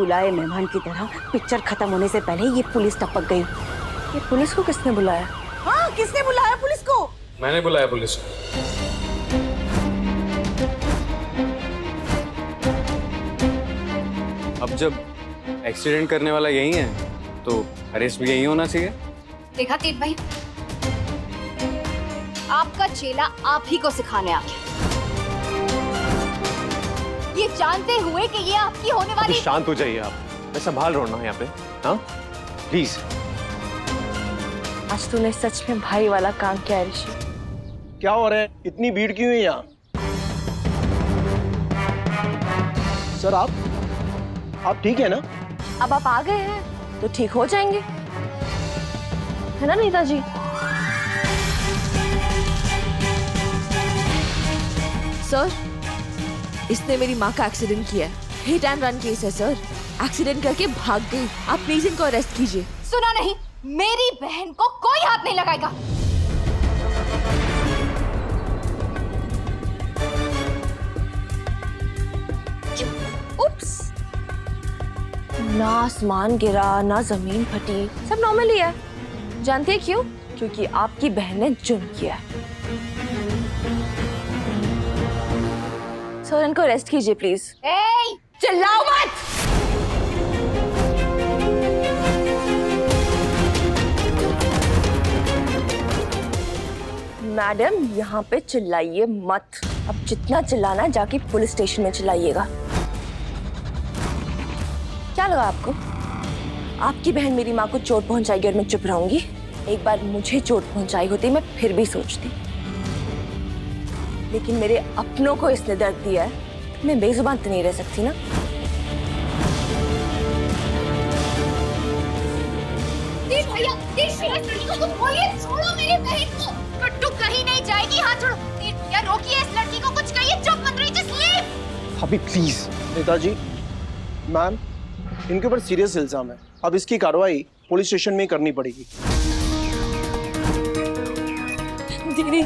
बुलाए मेहमान की तरह पिक्चर खत्म होने से पहले ये पुलिस टपक गई। ये पुलिस को किसने बुलाया? हाँ, किसने बुलाया पुलिस को? मैंने बुलाया पुलिस को। अब जब एक्सीडेंट करने वाला यही है तो अरेस्ट भी यही होना चाहिए। देखा तीत भाई, आपका चेला आप ही को सिखाने आ गया, ये जानते हुए कि ये आपकी होने वाली। शांत हो जाइए आप, मैं संभाल रहा हूँ ना यहाँ पे। हाँ प्लीज। आज तूने सच में भाई वाला काम किया है ऋषि। क्या हो रहा है? इतनी भीड़ क्यों है यहाँ? सर आप ठीक है ना? अब आप आ गए हैं तो ठीक हो जाएंगे, है ना नेताजी? सर, इसने मेरी माँ का एक्सीडेंट किया है। हिट एंड रन केस है सर। एक्सीडेंट करके भाग गई। आप प्लीज इनको अरेस्ट कीजिए। सुना नहीं, मेरी बहन को कोई हाथ नहीं लगाएगा। उप्स, ना आसमान गिरा ना जमीन फटी, सब नॉर्मल ही है। जानते हैं क्यों? क्योंकि आपकी बहन ने जुर्म किया है। सर, इनको अरेस्ट कीजिए प्लीज। चिल्लाओ मत। मैडम, यहाँ पे चिल्लाइए मत। अब जितना चिल्लाना है जाके पुलिस स्टेशन में चिल्लाइएगा। क्या लगा आपको? आपकी बहन मेरी माँ को चोट पहुंचाएगी और मैं चुप रहूंगी? एक बार मुझे चोट पहुंचाई होती मैं फिर भी सोचती, लेकिन मेरे अपनों को इसने दर्द दिया है, मैं बेजुबान तो नहीं रह सकती ना। भैया, बोलिए, छोड़ो मेरी बहन को। कट्टू कहीं नहीं जाएगी, हाथ छोड़ो। भैया रोकिए इस लड़की को, कुछ कहिए। चुप मत रहिए, जस्ट लीव। अभी प्लीज। नेताजी, मैम, इनके ऊपर सीरियस इल्जाम है। अब इसकी कार्रवाई पुलिस स्टेशन में ही करनी पड़ेगी। दीदी,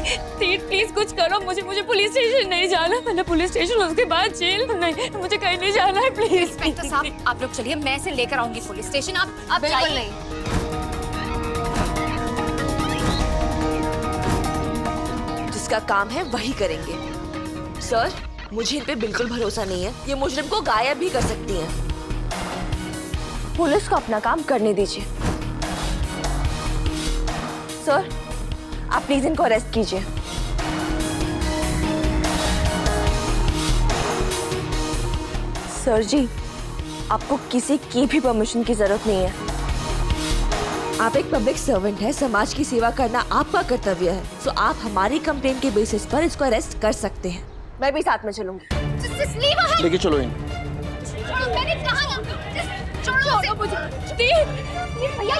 प्लीज कुछ करो। मुझे पुलिस स्टेशन नहीं जाना। पहले पुलिस स्टेशन, उसके बाद जेल। नहीं, मुझे कहीं नहीं जाना है प्लीज। इंस्पेक्टर साहब, आप लोग चलिए, मैं इसे लेकर आऊंगी पुलिस स्टेशन। आप बिल्कुल नहीं। जिसका काम है वही करेंगे। सर, मुझे इन पे बिल्कुल भरोसा नहीं है। ये मुजरिम को गायब भी कर सकती हैं। पुलिस को अपना काम करने दीजिए। सर, आप प्लीज इनको अरेस्ट कीजिए। सर जी, आपको किसी की भी परमिशन की जरूरत नहीं है। आप एक पब्लिक सर्वेंट है, समाज की सेवा करना आपका कर्तव्य है। तो आप हमारी कंप्लेंट के बेसिस पर इसको अरेस्ट कर सकते हैं। मैं भी साथ में चलूंगी। लेके चलो इन। मैंने कहा ना, छोड़ो मुझे। भैया,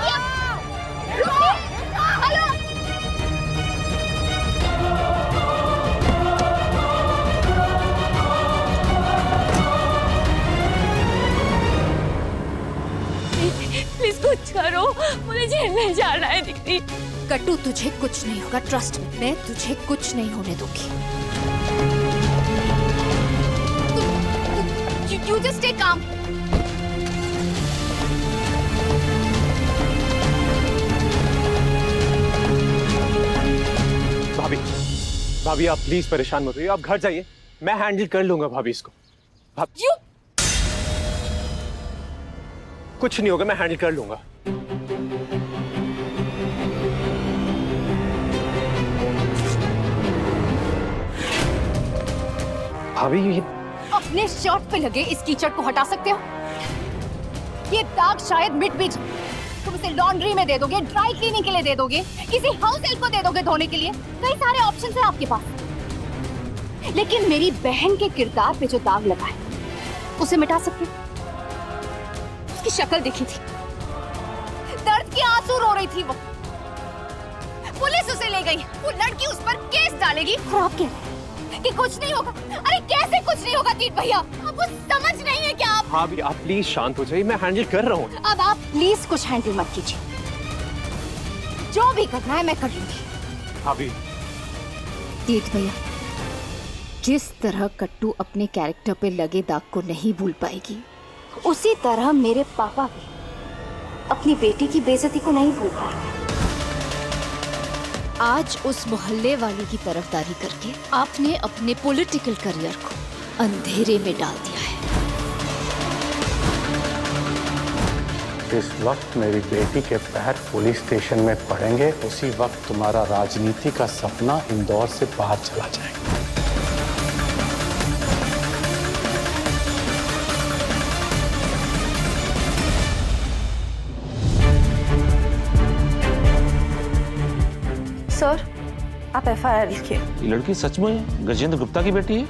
रुको। हेलो। प्लीज कुछ करो, मुझे जेल में जाना है। दीदी, कट्टू, तुझे कुछ नहीं होगा, ट्रस्ट में। मैं तुझे कुछ नहीं होने दूंगी। You just stay calm. भाभी आप प्लीज परेशान मत होइए। आप घर जाइए, मैं हैंडल कर लूंगा भाभी इसको। You? कुछ नहीं होगा, मैं हैंडल कर लूंगा। भाभी, ये अपने शर्ट पे लगे इस कीचड़ को हटा सकते हो? ये दाग शायद मिट भी जाए। तुम इसे लॉन्ड्री में दे दोगे, ड्राई क्लीनिंग के लिए दे दोगे, किसी हाउस हेल्प को दे दोगे धोने के लिए। कई सारे ऑप्शंस हैं आपके पास। लेकिन मेरी बहन के किरदार पे जो दाग लगा है, उसे मिटा सकते हो? उसकी शक्ल देखी थी, दर्द के आंसू रो रही थी वो। पुलिस उसे ले गई, वो लड़की उस पर केस डालेगी और आप कह रहे हैं कि कुछ नहीं होगा। अरे कैसे कुछ नहीं होगा तीत भैया? आपको समझ नहीं है क्या? आप भाभी आप प्लीज शांत हो जाइए, मैं हैंडल कर रहा हूँ। अब आप प्लीज कुछ हैंडल मत कीजिए, जो भी करना है मैं कर लूंगी। भाभी, तीत भैया, जिस तरह कट्टू अपने कैरेक्टर पे लगे दाग को नहीं भूल पाएगी, उसी तरह मेरे पापा भी अपनी बेटी की बेइज्जती को नहीं भूल पाए। आज उस मोहल्ले वाली की तरफदारी करके आपने अपने पॉलिटिकल करियर को अंधेरे में डाल दिया है। जिस वक्त मेरी बेटी के पैर पुलिस स्टेशन में पड़ेंगे उसी वक्त तुम्हारा राजनीति का सपना इंदौर से बाहर चला जाएगा। सर, आप एफआईआर लिखिए। ये लड़की सच में गजेंद्र गुप्ता की बेटी है?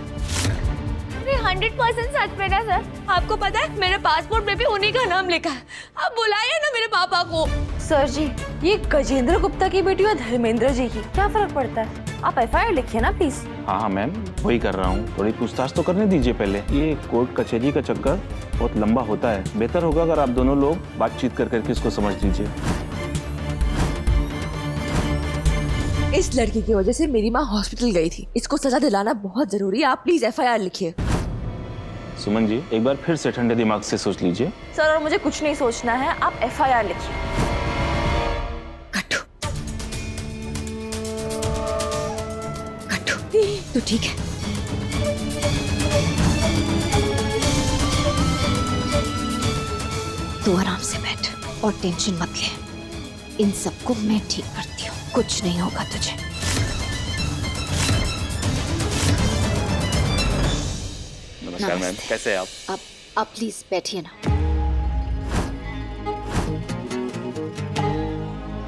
100% सच में ना सर। आपको पता है मेरे पासपोर्ट में भी उन्हीं का नाम लिखा है। आप बुलाइए ना मेरे पापा को। सर जी, ये गजेंद्र गुप्ता की बेटी और धर्मेंद्र जी की क्या फर्क पड़ता है? आप एफआईआर लिखिए ना प्लीज। हाँ मैम, वही कर रहा हूँ। थोड़ी पूछताछ तो करने दीजिए पहले। ये कोर्ट कचहरी का चक्कर बहुत लंबा होता है। बेहतर होगा अगर आप दोनों लोग बातचीत करके इसको समझ लीजिए। इस लड़की की वजह से मेरी माँ हॉस्पिटल गई थी। इसको सजा दिलाना बहुत जरूरी है। आप प्लीज एफआईआर लिखिए। सुमन जी, एक बार फिर से ठंडे दिमाग से सोच लीजिए। सर, और मुझे कुछ नहीं सोचना है, आप एफआईआर लिखिए। कट्टू, कट्टू, तो ठीक है। तू आराम से बैठ और टेंशन मत ले। इन सबको मैं ठीक करती हूँ, कुछ नहीं होगा तुझे। नमस्कार मैम, कैसे हैं आप? आप प्लीज बैठिए ना।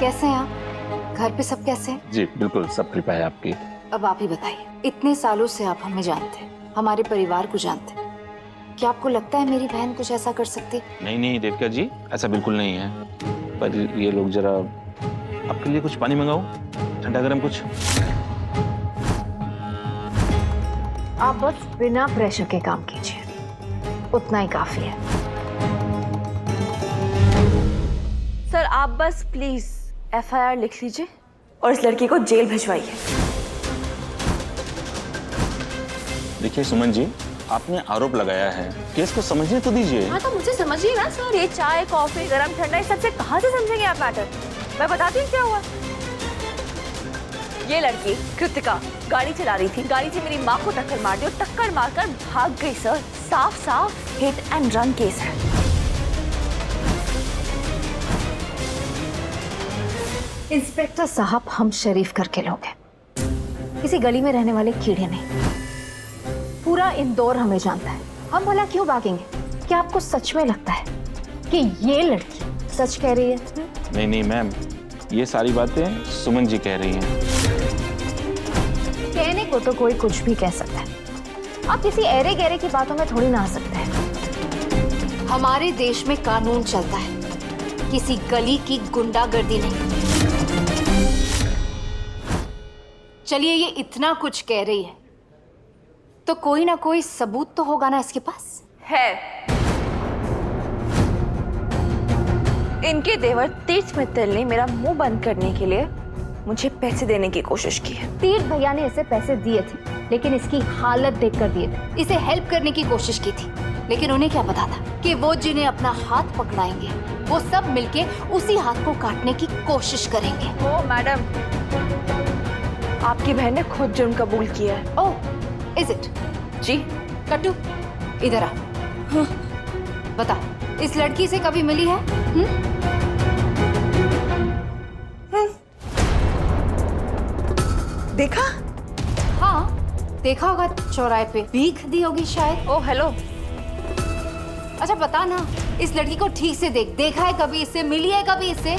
कैसे हैं आप? घर पे सब कैसे हैं? जी बिल्कुल, सब कृपा है आपकी। अब आप ही बताइए, इतने सालों से आप हमें जानते हैं, हमारे परिवार को जानते हैं। क्या आपको लगता है मेरी बहन कुछ ऐसा कर सकती? नहीं नहीं देविका जी, ऐसा बिल्कुल नहीं है। पर ये लोग जरा, आपके लिए कुछ पानी मंगाओ, ठंडा गरम कुछ? आप बस बिना प्रेशर के काम कीजिए, उतना ही काफी है। सर, आप बस प्लीज एफआईआर लिख लीजिए और इस लड़की को जेल भिजवाइए। देखिए सुमन जी, आपने आरोप लगाया है, केस को समझने तो दीजिए। हाँ तो मुझे समझिए ना सर। ये चाय, कॉफी, गरम ठंडा, इस सबसे कहाँ से समझेंगे आप मैटर? मैं बताती हूँ क्या हुआ। ये लड़की कृतिका गाड़ी चला रही थी, गाड़ी से मेरी माँ को टक्कर मार दी और टक्कर मारकर भाग गई सर। साफ साफ हिट एंड रन केस है। इंस्पेक्टर साहब, हम शरीफ करके लोग हैं, किसी गली में रहने वाले कीड़े नहीं। पूरा इंदौर हमें जानता है। हम भला क्यों भागेंगे? क्या आपको सच में लगता है कि ये लड़की सच कह रही है? नहीं नहीं मैम, ये सारी बातें सुमन जी कह रही हैं। कहने को तो कोई कुछ भी कह सकता है, आप किसी ऐरे गहरे की बातों में थोड़ी ना आ सकते हैं। हमारे देश में कानून चलता है, किसी गली की गुंडागर्दी नहीं। चलिए, ये इतना कुछ कह रही है तो कोई ना कोई सबूत तो होगा ना इसके पास? है। इनके देवर तीर्थ मित्तल ने मेरा मुंह बंद करने के लिए मुझे पैसे देने की कोशिश की है। तीर्थ भैया ने इसे पैसे दिए थे, लेकिन इसकी हालत देखकर दिए थे। इसे हेल्प करने की कोशिश की थी, लेकिन उन्हें क्या पता था कि वो जिन्हें अपना हाथ पकड़ाएंगे वो सब मिलके उसी हाथ को काटने की कोशिश करेंगे। ओ मैडम, आपकी बहन ने खुद जुर्म कबूल किया है। ओह, इज इट? जी। कट्टू, इधर आ। हाँ। बता, इस लड़की से कभी मिली है? देखा? हाँ, देखा होगा चौराहे पे, भीख दी होगी शायद। ओ हेलो। अच्छा बता ना, इस लड़की को ठीक से देख, देखा है कभी इससे? मिली है कभी इससे?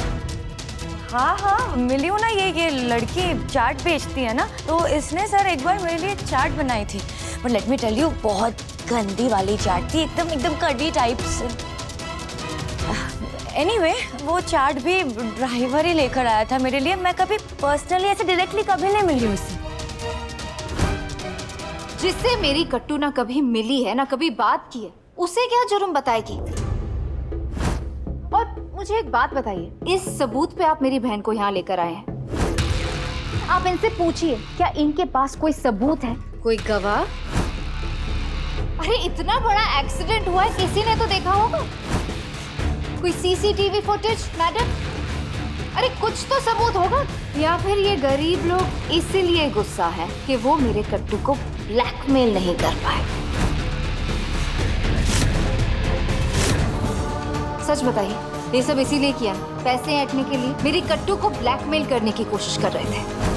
हाँ हाँ मिली हूँ ना। ये लड़की चाट बेचती है ना, तो इसने सर एक बार मेरे लिए चाट बनाई थी। But let me tell you, बहुत गंदी वाली चाट थी, एकदम कड़ी टाइप से। एनीवे, वो चाट भी ड्राइवर ही लेकर आया था मेरे लिए। मैं कभी पर्सनली ऐसे डायरेक्टली कभी नहीं मिली उससे। जिससे मेरी कट्टू ना कभी मिली है ना कभी बात की है, उसे क्या जुर्म बताएगी? और मुझे एक बात बताइए, इस सबूत पे आप मेरी बहन को यहाँ लेकर आए हैं, आप इनसे पूछिए क्या इनके पास कोई सबूत है, कोई गवाह? अरे इतना बड़ा एक्सीडेंट हुआ है, किसी ने तो देखा होगा। कोई सीसीटीवी फुटेज मैडम? अरे कुछ तो सबूत होगा। या फिर ये गरीब लोग इसीलिए गुस्सा है कि वो मेरे कट्टू को ब्लैकमेल नहीं कर पाए। सच बताइए, ये सब इसीलिए किया, पैसे ऐंठने के लिए, मेरी कट्टू को ब्लैकमेल करने की कोशिश कर रहे थे।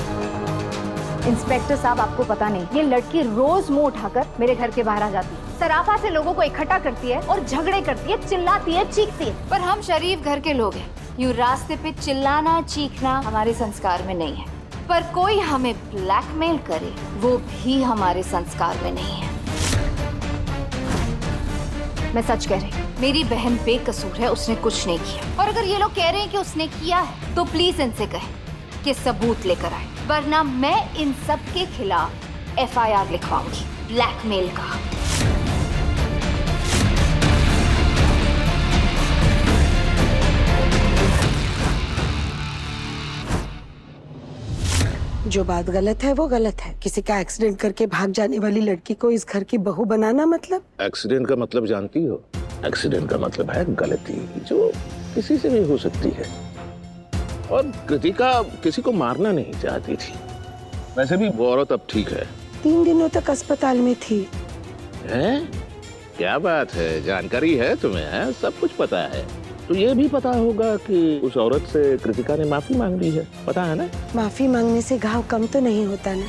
इंस्पेक्टर साहब, आपको पता नहीं, ये लड़की रोज मुंह उठाकर मेरे घर के बाहर आ जाती है, सराफा से लोगों को इकट्ठा करती है और झगड़े करती है, चिल्लाती है, चीखती है। पर हम शरीफ घर के लोग हैं, यूं रास्ते पे चिल्लाना चीखना हमारे संस्कार में नहीं है। पर कोई हमें ब्लैकमेल करे वो भी हमारे संस्कार में नहीं है। मैं सच कह रही हूँ, मेरी बहन बेकसूर है, उसने कुछ नहीं किया। और अगर ये लोग कह रहे हैं कि उसने किया है तो प्लीज इनसे कहें कि सबूत लेकर आए, वरना मैं इन सब के खिलाफ एफआईआर लिखवाऊंगी ब्लैकमेल का। जो बात गलत है वो गलत है। किसी का एक्सीडेंट करके भाग जाने वाली लड़की को इस घर की बहू बनाना मतलब? एक्सीडेंट का मतलब जानती हो? एक्सीडेंट का मतलब है गलती, जो किसी से भी हो सकती है। और कृतिका किसी को मारना नहीं चाहती थी। वैसे भी वो औरत अब ठीक है। 3 दिनों तक अस्पताल में थी। हैं? क्या बात है, जानकारी है तुम्हें, है? सब कुछ पता है। तो ये भी पता होगा कि उस औरत से कृतिका ने माफी मांग ली है, पता है ना? माफी मांगने से घाव कम तो नहीं होता ना।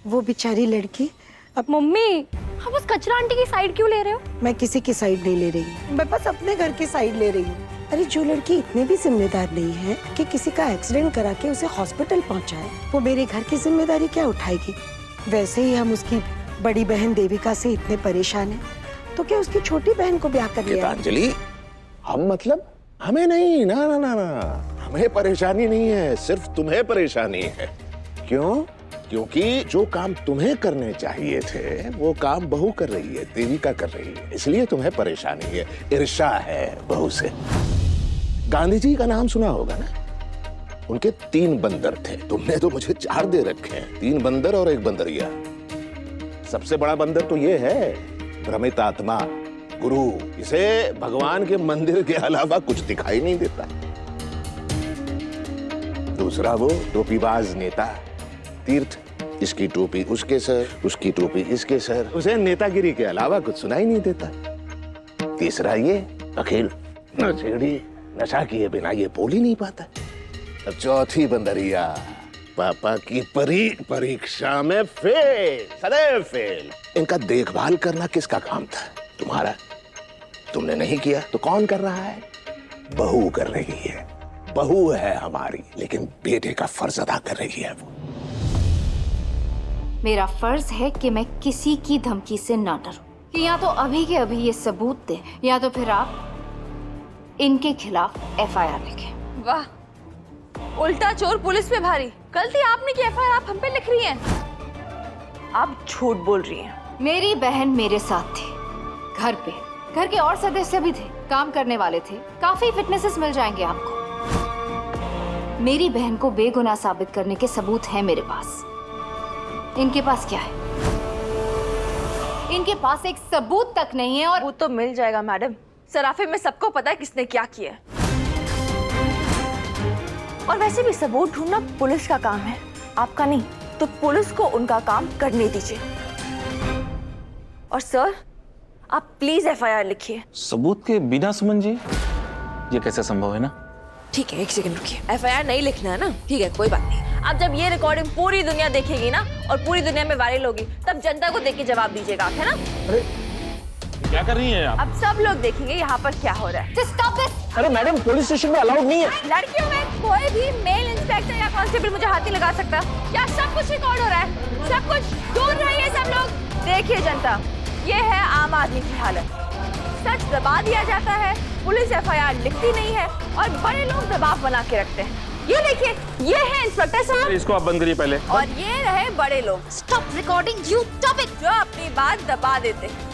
वो बेचारी लड़की अब। मम्मी, आप उस कचरा आंटी की साइड क्यों ले रहे हो? मैं किसी की साइड नहीं ले रही, मैं बस अपने घर की साइड ले रही हूँ। अरे जो लड़की इतनी भी जिम्मेदार नहीं है कि किसी का एक्सीडेंट करा के उसे हॉस्पिटल पहुँचाए, वो मेरे घर की जिम्मेदारी क्या उठाएगी? वैसे ही हम उसकी बड़ी बहन देविका से इतने परेशान हैं, तो क्या उसकी छोटी बहन को ब्याह कर लिया? गीतांजलि, हम मतलब हमें नहीं, ना ना ना ना, हमें परेशानी नहीं है, सिर्फ तुम्हें परेशानी है। क्यों? क्योंकि जो काम तुम्हें करने चाहिए थे वो काम बहू कर रही है, देविका कर रही है, इसलिए तुम्हें परेशानी है, ईर्ष्या है बहू से। गांधी जी का नाम सुना होगा ना? उनके 3 बंदर थे, तुमने तो मुझे 4 दे रखे हैं, 3 बंदर और 1 बंदरिया। सबसे बड़ा बंदर तो ये है भ्रमित आत्मा, गुरु। इसे भगवान के मंदिर के अलावा कुछ दिखाई नहीं देता। दूसरा वो टोपीबाज नेता तीर्थ, इसकी टोपी उसके सर, उसकी टोपी इसके सर, उसे नेतागिरी के अलावा कुछ सुनाई नहीं देता। तीसरा ये अखिल, नशेड़ी, नशा किए बिना ये बोल ही नहीं पाता। अब चौथी बंदरिया, पापा की परीक्षा में फेल, सदैव फेल। इनका देखभाल करना किसका काम था? तुम्हारा। तुमने नहीं किया तो कौन कर रहा है? बहू कर रही है। बहू है हमारी, लेकिन बेटे का फर्ज अदा कर रही है वो। मेरा फर्ज है कि मैं किसी की धमकी से ना डरूं, कि या तो अभी के अभी ये सबूत दे, या तो फिर आप इनके खिलाफ एफआईआर लिखें। वाह, उल्टा चोर पुलिस पे भारी। गलती आपने की, एफआईआर आप हम पे लिख रही हैं। आप झूठ बोल रही हैं। मेरी बहन मेरे साथ थी घर पे, घर के और सदस्य भी थे, काम करने वाले थे, काफी फिटनेसेस मिल जाएंगे आपको। मेरी बहन को बेगुनाह साबित करने के सबूत हैं मेरे पास। इनके पास क्या है? इनके पास एक सबूत तक नहीं है। और वो तो मिल जाएगा मैडम, सराफे में सबको पता है किसने क्या किया। और वैसे भी सबूत ढूंढना पुलिस का काम है, आपका नहीं। तो पुलिस को उनका काम करने दीजिए। और सर, आप प्लीज एफआईआर लिखिए। सबूत के बिना सुमन जी, ये कैसे संभव है ना? ठीक है, 1 सेकंड रुकिए। एफआईआर नहीं लिखना है ना? ठीक है, कोई बात नहीं। अब जब ये रिकॉर्डिंग पूरी दुनिया देखेगी ना, और पूरी दुनिया में वायरल होगी, तब जनता को देख के जवाब दीजिएगा आप, है ना? अरे क्या कर रही हैं आप? अब सब लोग देखेंगे यहाँ पर क्या हो रहा है। Just stop this! अरे मैडम, पुलिस स्टेशन में अलाउड नहीं है। लड़कियों में कोई भी मेल इंस्पेक्टर या कांस्टेबल मुझे हाथ नहीं लगा सकता। क्या सब कुछ रिकॉर्ड हो रहा है? सब कुछ दूर रहिए सब लोग। देखिए जनता, ये है आम आदमी की हालत। सच दबा दिया जाता है, पुलिस एफआईआर लिखती नहीं है, और बड़े लोग दबाव बना के रखते हैं। ये देखिए, ये है इंस्पेक्टर साहब, इसको आप बंद करिए पहले। और ये रहे बड़े लोग। Stop recording, you stop it! जो अपनी बात दबा देते हैं।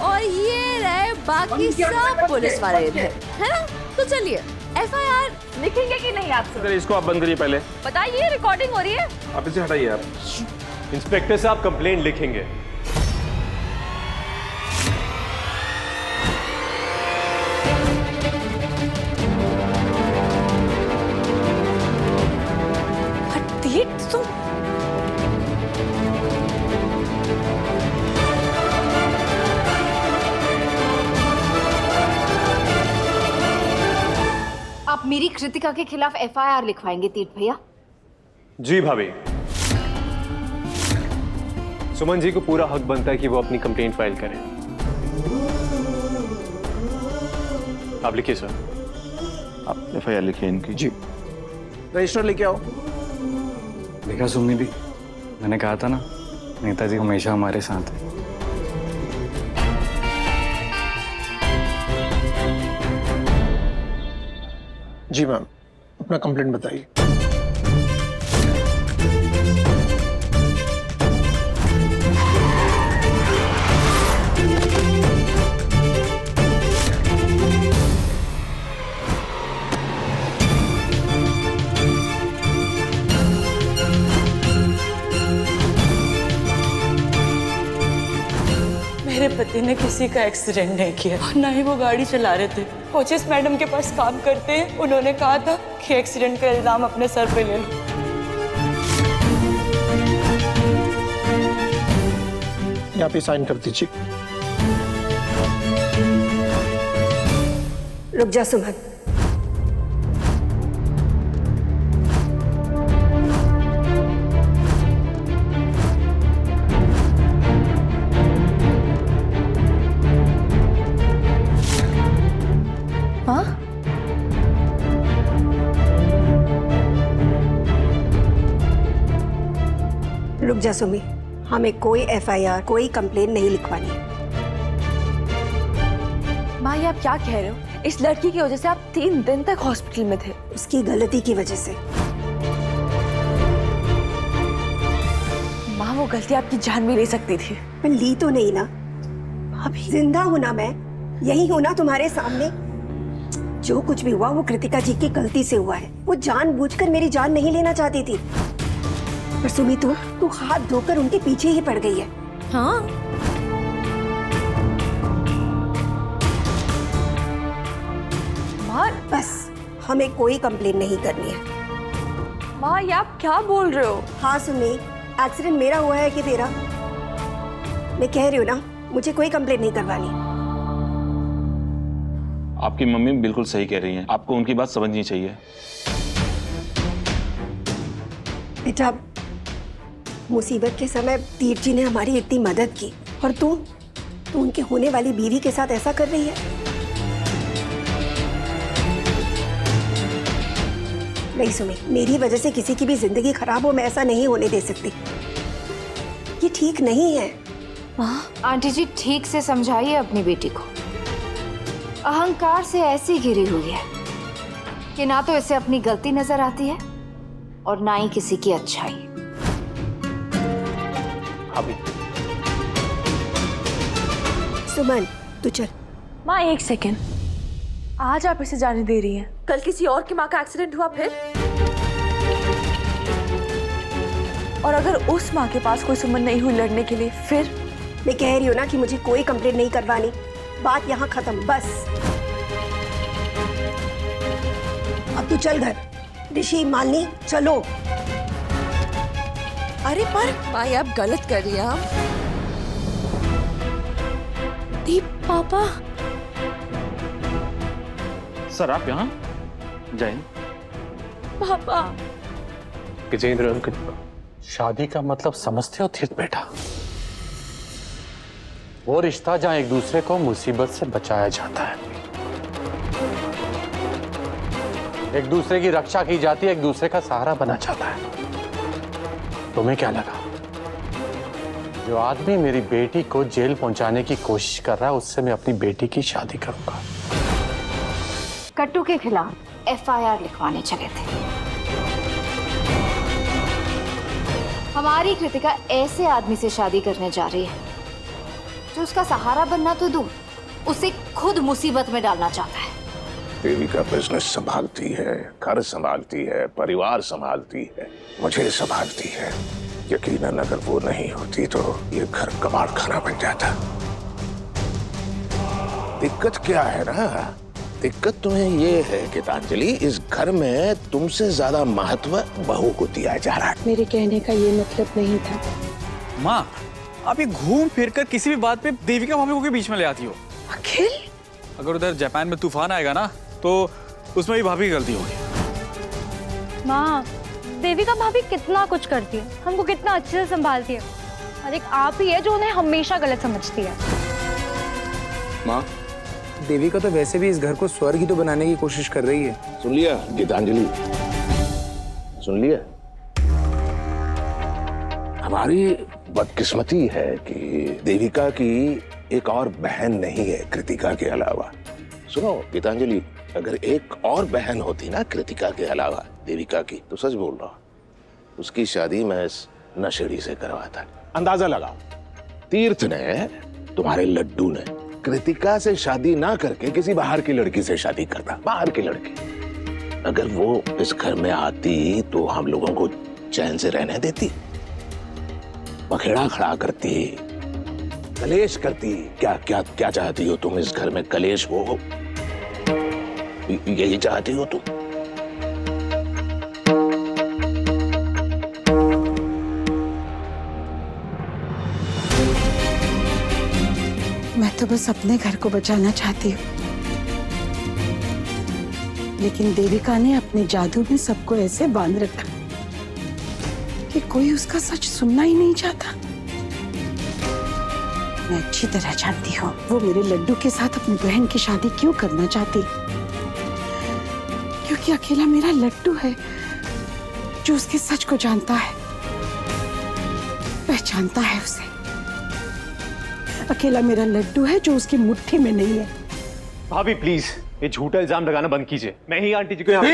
और ये रहे बाकी सब पुलिस वाले इधर, है ना? तो चलिए, एफआईआर लिखेंगे कि नहीं आप सब? इसको आप बंद करिए पहले। बताइए, रिकॉर्डिंग हो रही है। आप इसे हटाइए। आप इंस्पेक्टर साहब कंप्लेंट लिखेंगे। वेट तुम आप मेरी कृतिका के खिलाफ एफआईआर लिखवाएंगे तीर्थ भैया? जी भाभी, सुमन जी को पूरा हक बनता है कि वो अपनी कंप्लेंट फाइल करें। आप लिखिए सर। आप एफआईआर लिखिए इनकी। जी, रजिस्टर लेके आओ। देखा सुमनी दी, मैंने कहा था ना नेताजी हमेशा हमारे साथ है। जी मैम, अपना कंप्लेंट बताइए। मेरे पति ने किसी का एक्सीडेंट नहीं किया और ना ही वो गाड़ी चला रहे थे। वो जिस मैडम के पास काम करते हैं उन्होंने कहा था कि एक्सीडेंट का इल्जाम अपने सर पे ले लो। यहाँ पे साइन कर दीजिए। रुक जा सुमन, रुक जा सुमी, हमें कोई एफआईआर, कोई कंप्लेन नहीं लिखवानी। माँ ये आप क्या कह रहे हो? इस लड़की की वजह से आप 3 दिन तक हॉस्पिटल में थे। उसकी गलती की वजह से। माँ वो गलती आपकी जान भी ले सकती थी। मैं ली तो नहीं ना, अभी जिंदा हूं ना मैं, यही हूं ना तुम्हारे सामने। जो कुछ भी हुआ वो कृतिका जी की गलती से हुआ है। वो जानबूझकर मेरी जान नहीं लेना चाहती थी। पर सुमी तू हाथ धोकर उनके पीछे ही पड़ गई है। हाँ, माँ बस हमें कोई कंप्लेन नहीं करनी है। माँ ये आप क्या बोल रहे हो? हाँ सुमी, एक्सीडेंट मेरा हुआ है कि तेरा? मैं कह रही हूँ ना, मुझे कोई कंप्लेन नहीं करवानी। आपकी मम्मी बिल्कुल सही कह रही हैं। आपको उनकी बात समझनी चाहिए। बेटा, मुसीबत के समय तीर्थ जी ने हमारी इतनी मदद की और तू उनकी होने वाली बीवी के साथ ऐसा कर रही है। नहीं सुमी, मेरी वजह से किसी की भी जिंदगी खराब हो, मैं ऐसा नहीं होने दे सकती। ये ठीक नहीं है। आंटी जी ठीक से समझाइए अपनी बेटी को। अहंकार से ऐसी घिरी हुई है कि ना तो इसे अपनी गलती नजर आती है और ना ही किसी की अच्छाई। अभी सुमन तू चल। माँ 1 सेकेंड, आज आप इसे जाने दे रही हैं, कल किसी और की माँ का एक्सीडेंट हुआ फिर? और अगर उस माँ के पास कोई सुमन नहीं हुई लड़ने के लिए फिर? मैं कह रही हूँ ना कि मुझे कोई कंप्लेंट नहीं करवानी। बात यहाँ खत्म, बस। अब तू चल घर। ऋषि, मालिनी, चलो। अरे पर माँ ये आप गलत कर रही हैं। आप दीप पापा। सर आप यहाँ जाए। पापा गजेंद्र अंकल, शादी का मतलब समझते हो तीर्थ बेटा? वो रिश्ता जहां एक दूसरे को मुसीबत से बचाया जाता है, एक दूसरे की रक्षा की जाती है, एक दूसरे का सहारा बना जाता है। तुम्हें क्या लगा जो आदमी मेरी बेटी को जेल पहुंचाने की कोशिश कर रहा है उससे मैं अपनी बेटी की शादी करूंगा? कट्टू के खिलाफ एफआईआर लिखवाने चले थे। हमारी कृतिका ऐसे आदमी से शादी करने जा रही है जो उसका सहारा बनना तो दूर, उसे खुद मुसीबत में डालना चाहता है। देवी का बिजनेस संभालती है, घर संभालती है, परिवार संभालती है, मुझे संभालती है। यकीनन अगर वो नहीं होती तो ये घर कबाड़ खाना बन जाता। दिक्कत क्या है ना दिक्कत तुम्हें ये है गीतांजलि, इस घर में तुमसे ज्यादा महत्व बहू को दिया जा रहा है। मेरे कहने का ये मतलब नहीं था। माँ, आप ये घूम फिर कर किसी भी बात पे देविका भाभी को के बीच में ले आती हो। अखिल, अगर उधर जापान में तूफान आएगा ना तो उसमें भी भाभी की गलती होगी। माँ, देविका भाभी कितना कुछ करती है, हमको कितना अच्छे से संभालती है, और एक आप ही है जो उन्हें हमेशा गलत समझती है। माँ, देविका तो वैसे भी इस घर को स्वर्ग ही तो बनाने की कोशिश कर रही है। सुन लिया गीतांजलि, सुन लिया। हमारी बदकिस्मती है कि देविका की एक और बहन नहीं है कृतिका के अलावा। सुनो गीतांजलि, अगर एक और बहन होती ना कृतिका के अलावा देविका की, तो सच बोल रहा हूं उसकी शादी मैं इस नशेड़ी से करवाता। अंदाजा लगाओ, तीर्थ ने, तुम्हारे लड्डू ने कृतिका से शादी ना करके किसी बाहर की लड़की से शादी करता। बाहर की लड़की अगर वो इस घर में आती तो हम लोगों को चैन से रहने देती? पखेड़ा खड़ा करती, कलेश करती। क्या क्या क्या चाहती हो तुम? इस घर में कलेश हो, यही चाहती हो तुम? मैं तो बस अपने घर को बचाना चाहती हूँ, लेकिन देविका ने अपने जादू में सबको ऐसे बांध रखा कि कोई उसका सच सुनना ही नहीं चाहता। मैं अच्छी तरह जानती हूँ वो मेरे लड्डू के साथ अपनी बहन की शादी क्यों करना चाहती, क्योंकि अकेला मेरा लड्डू है जो उसके सच को जानता है, पहचानता है उसे। अकेला मेरा लड्डू है जो उसकी मुट्ठी में नहीं है। भाभी प्लीज ये झूठा इल्जाम लगाना बंद कीजिए। मैं ही आंटी जी को यहाँ।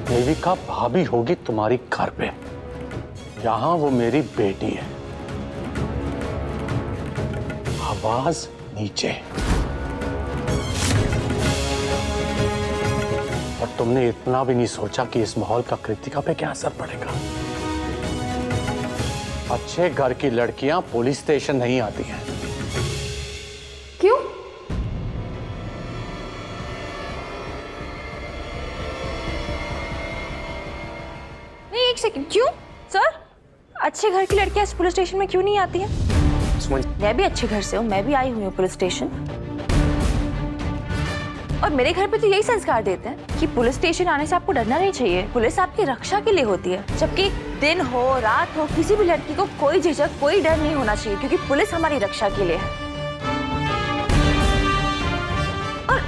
देविका भाभी होगी तुम्हारी घर पे, यहाँ वो मेरी बेटी है। आवाज नीचे। और तुमने इतना भी नहीं सोचा कि इस माहौल का कृतिका पे क्या असर पड़ेगा। अच्छे घर की लड़कियां पुलिस स्टेशन नहीं आती हैं। क्यों? नहीं, एक सेकंड, क्यों सर? अच्छे घर की लड़कियां पुलिस स्टेशन में क्यों नहीं आती हैं? मैं भी अच्छे घर से हूँ, मैं भी आई हुई हूँ पुलिस स्टेशन, और मेरे घर पे तो यही संस्कार देते हैं कि पुलिस स्टेशन आने से आपको डरना नहीं चाहिए, पुलिस आपकी रक्षा के लिए होती है। जबकि दिन हो रात हो, किसी भी लड़की को कोई झिझक, कोई डर नहीं होना चाहिए, क्योंकि पुलिस हमारी रक्षा के लिए है। और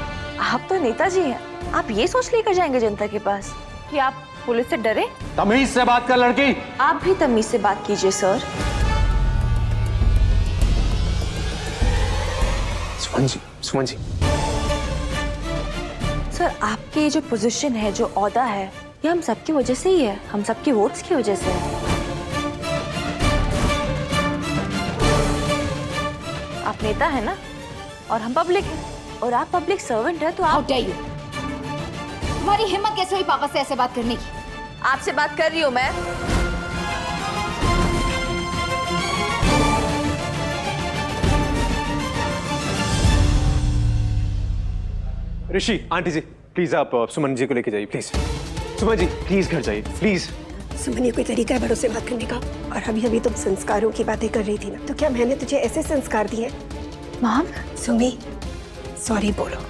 आप तो नेताजी हैं, आप ये सोच लेकर जाएंगे जनता के पास कि आप पुलिस से डरे? तमीज से बात कर लड़की। आप भी तमीज से बात कीजिए सर। सुमन जी, सर आपकी ये जो पोजीशन है, जो ओहदा है, ये हम सबकी वजह से ही है, हम सबके वोट्स की वजह से है। आप नेता है ना, और हम पब्लिक है, और आप पब्लिक सर्वेंट है, तो आप तुम्हारी हिम्मत कैसे हुई पापा से ऐसे बात करने की? आपसे बात कर रही हूँ मैं। ऋषि, आंटी जी प्लीज आप सुमन जी को लेके जाइए प्लीज। सुमन जी प्लीज घर जाइए प्लीज। सुमन, ये कोई तरीका है बड़ों से बात करने का? और अभी तुम संस्कारों की बातें कर रही थी ना, तो क्या मैंने तुझे ऐसे संस्कार दिए? मॉम, सुमी, सॉरी बोलो,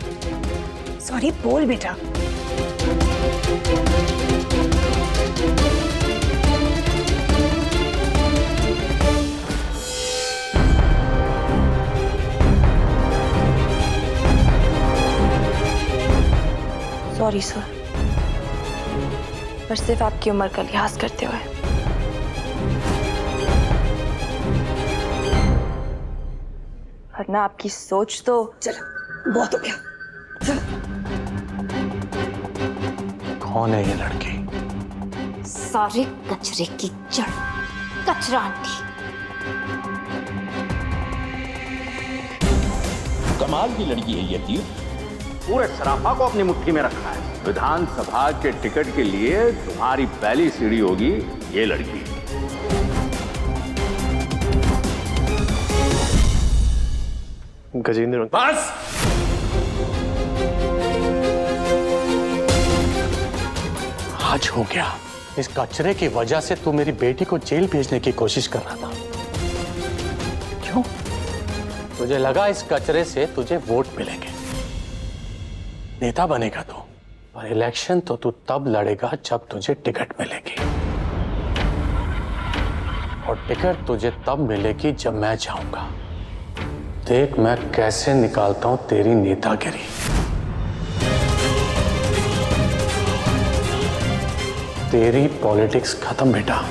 सॉरी बोल बेटा। सॉरी सर, पर सिर्फ आपकी उम्र का लिहाज करते हुए। वरना आपकी सोच तो। चलो बहुत हो गया, चलो। कौन है ये लड़की? सारे कचरे की जड़, कचरा आंटी। कमाल की लड़की है ये तीर्थ, पूरे सराफा को अपनी मुट्ठी में रखा है। विधानसभा के टिकट के लिए तुम्हारी पहली सीढ़ी होगी ये लड़की। गजेंद्र बस। आज हो गया। इस कचरे की वजह से तू मेरी बेटी को जेल भेजने की कोशिश कर रहा था। क्यों? तुझे लगा इस कचरे से तुझे वोट मिलेंगे, नेता बनेगा तू, और इलेक्शन तो तू तब लड़ेगा जब तुझे टिकट मिलेगी, और टिकट तुझे तब मिलेगी जब मैं जाऊंगा। देख मैं कैसे निकालता हूं तेरी नेतागिरी। तेरी पॉलिटिक्स खत्म बेटा।